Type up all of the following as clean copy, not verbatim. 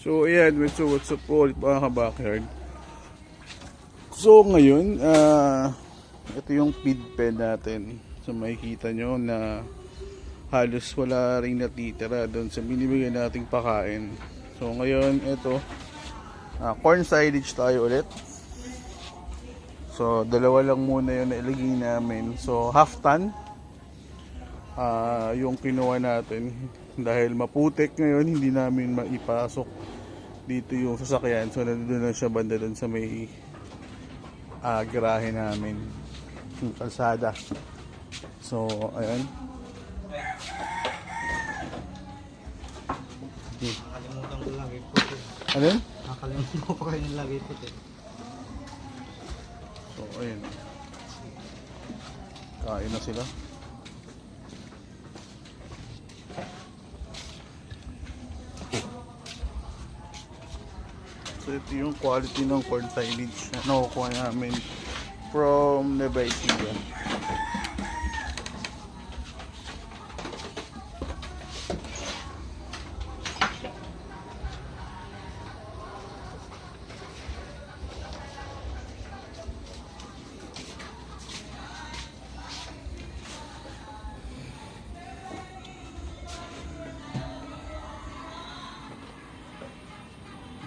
So ayan, what's up po ulit mga ka-backyard. So ngayon, ito yung feed pen natin. So makikita nyo na halos wala ring natitira doon sa binibigay nating pakain. So ngayon, ito, corn silage tayo ulit. So dalawa lang muna yung nailagay namin. So half ton yung kinuha natin. Dahil maputik ngayon, hindi namin maipasok dito yung sasakyan. So nandun na siya banda dun sa may garahe namin, yung kalsada. So ayun. Nakalimutan ko lagi po. Ano? Nakalimutan ko pa kayo lagi po. So ayun. Kain na sila. So ito yung quality ng corn silage na nakukuha namin from Nueva Ecija.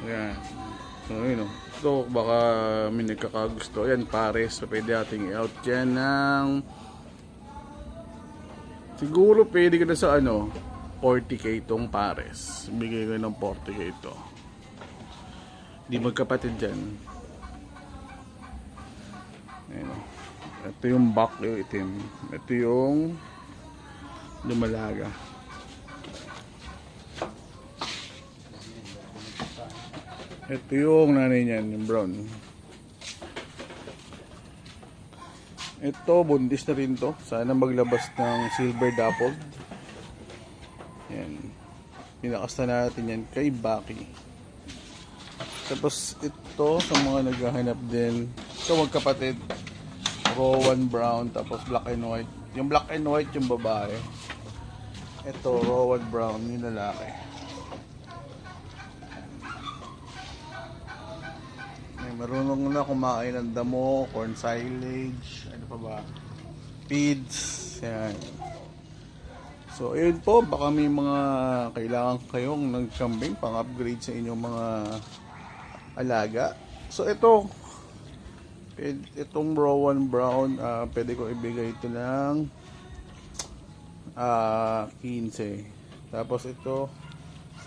Ayan. So yun o. So baka may nagkakagusto. Ayan, pares. So pwede nating i-out dyan ng siguro pwede ka na sa 40k itong pares. Bigay ko ng 40k ito. Di magkapatid dyan. Ayan o. Ito yung back, yung itim. Ito yung lumalaga. Ito yung nanay niyan, yung brown. Ito, bundis na rin to. Sana maglabas ng silver dappled. Yan. Pinakasta natin yan kay Baki. Tapos ito, sa mga naghahanap din. So magkapatid. Rowan brown, tapos black and white. Yung black and white yung babae. Ito, Rowan brown, yung lalaki. Marunong na kumain ng damo, corn silage, ano pa ba, feeds, yan. So ayun po, baka may mga kailangan kayong nagkambing pang upgrade sa inyong mga alaga. So ito, itong Rowan brown, pwede ko ibigay ito ng 15. Tapos ito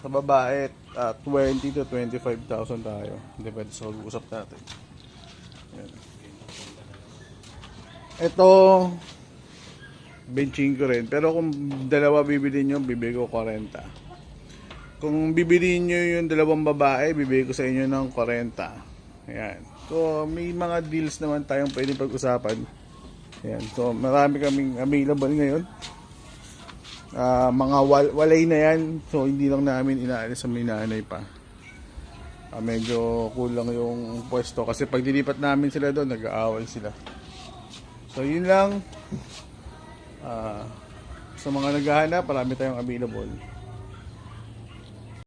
sa babae, 20 to 25,000 tayo. Depende sa pag-usap natin. Yan. Ito, benching ko rin. Pero kung dalawa bibili nyo, bibili ko 40. Kung bibili nyo yung dalawang babae, bibili ko sa inyo ng 40. Ayan. So, may mga deals naman tayong pwede pag-usapan. Ayan. So, marami kaming available ngayon. Mga walay na yan, so hindi lang namin inaalis sa may nanay pa. Medyo kulang yung pwesto kasi pag dilipat namin sila doon, nag-aaway sila. So yun lang. Sa mga naghahanap, marami tayong available.